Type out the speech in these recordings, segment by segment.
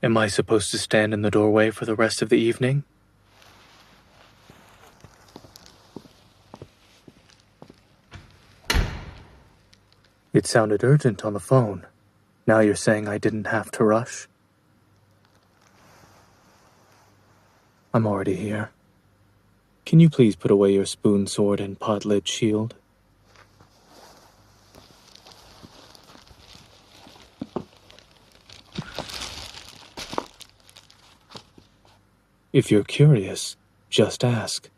Am I supposed to stand in the doorway for the rest of the evening? It sounded urgent on the phone. Now you're saying I didn't have to rush? I'm already here. Can you please put away your spoon sword and pot-lid shield? If you're curious, just ask.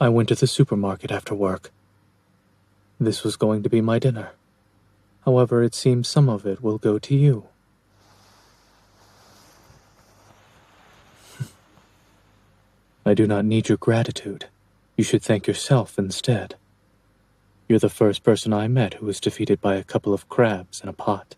I went to the supermarket after work. This was going to be my dinner. However, it seems some of it will go to you. I do not need your gratitude. You should thank yourself instead. You're the first person I met who was defeated by a couple of crabs in a pot.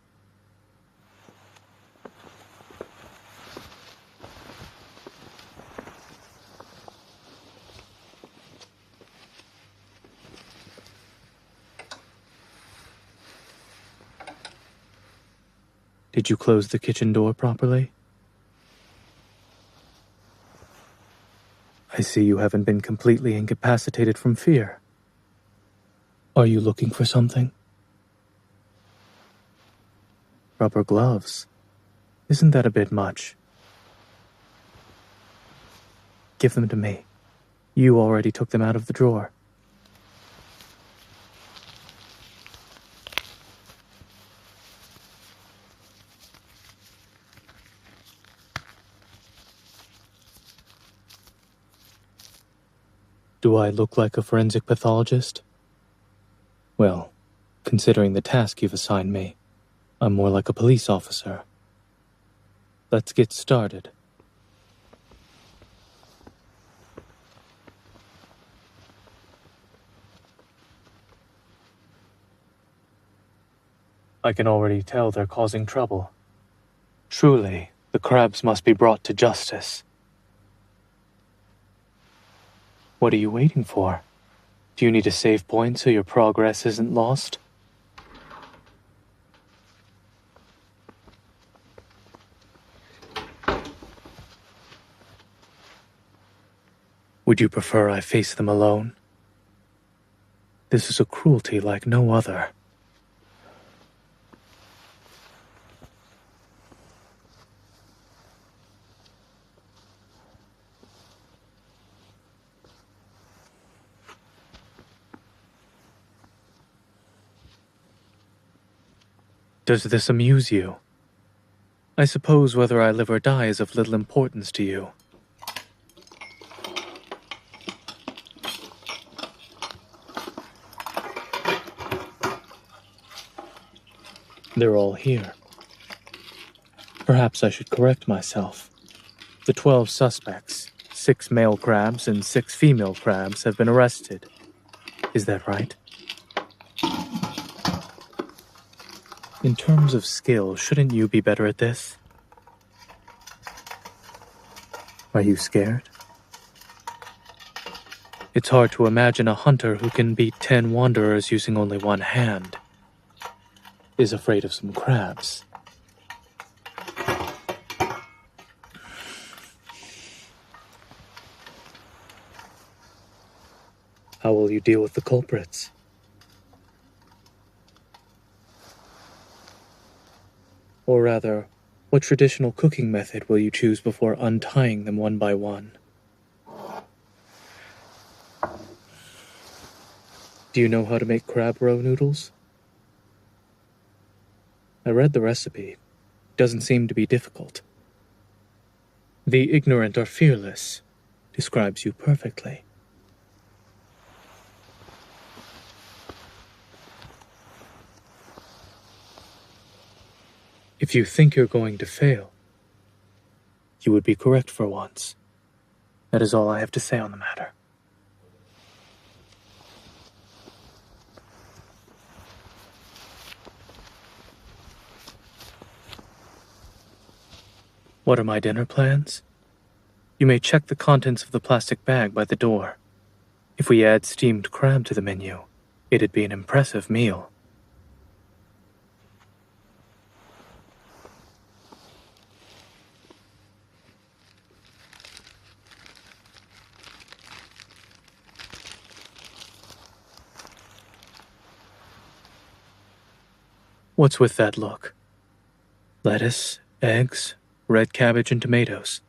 Did you close the kitchen door properly? I see you haven't been completely incapacitated from fear. Are you looking for something? Rubber gloves. Isn't that a bit much? Give them to me. You already took them out of the drawer. Do I look like a forensic pathologist? Well, considering the task you've assigned me, I'm more like a police officer. Let's get started. I can already tell they're causing trouble. Truly, the crabs must be brought to justice. What are you waiting for? Do you need a save point so your progress isn't lost? Would you prefer I face them alone? This is a cruelty like no other. Does this amuse you? I suppose whether I live or die is of little importance to you. They're all here. Perhaps I should correct myself. The 12 suspects, 6 male crabs and 6 female crabs, have been arrested. Is that right? In terms of skill, shouldn't you be better at this? Are you scared? It's hard to imagine a hunter who can beat 10 wanderers using only one hand is afraid of some crabs. How will you deal with the culprits? Or rather, what traditional cooking method will you choose before untying them one by one? Do you know how to make crab roe noodles? I read the recipe. Doesn't seem to be difficult. The ignorant are fearless describes you perfectly. If you think you're going to fail, you would be correct for once. That is all I have to say on the matter. What are my dinner plans? You may check the contents of the plastic bag by the door. If we add steamed crab to the menu, it'd be an impressive meal. What's with that look? Lettuce, eggs, red cabbage, and tomatoes.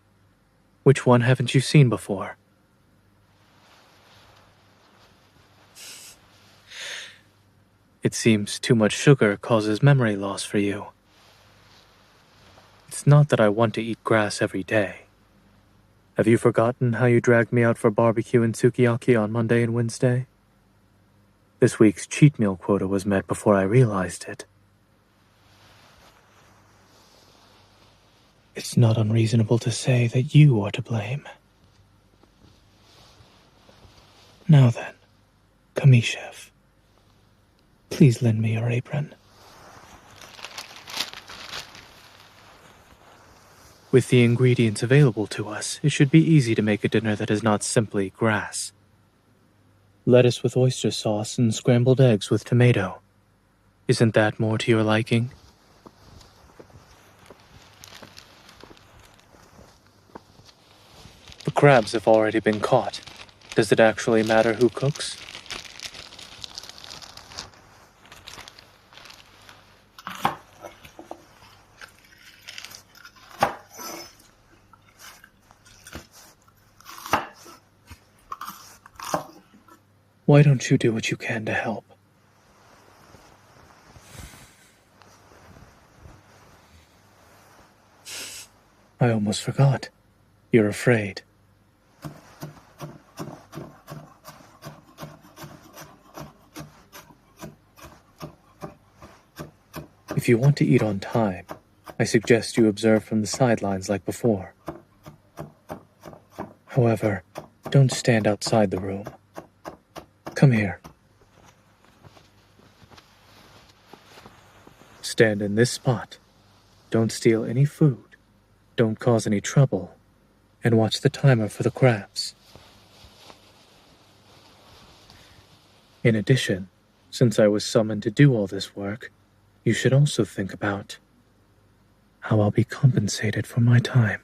Which one haven't you seen before? It seems too much sugar causes memory loss for you. It's not that I want to eat grass every day. Have you forgotten how you dragged me out for barbecue and sukiyaki on Monday and Wednesday? This week's cheat meal quota was met before I realized it. It's not unreasonable to say that you are to blame. Now then, Kamishev, please lend me your apron. With the ingredients available to us, it should be easy to make a dinner that is not simply grass. Lettuce with oyster sauce and scrambled eggs with tomato. Isn't that more to your liking? The crabs have already been caught. Does it actually matter who cooks? Why don't you do what you can to help? I almost forgot. You're afraid. If you want to eat on time, I suggest you observe from the sidelines like before. However, don't stand outside the room. Come here. Stand in this spot. Don't steal any food. Don't cause any trouble. And watch the timer for the crabs. In addition, since I was summoned to do all this work, you should also think about how I'll be compensated for my time.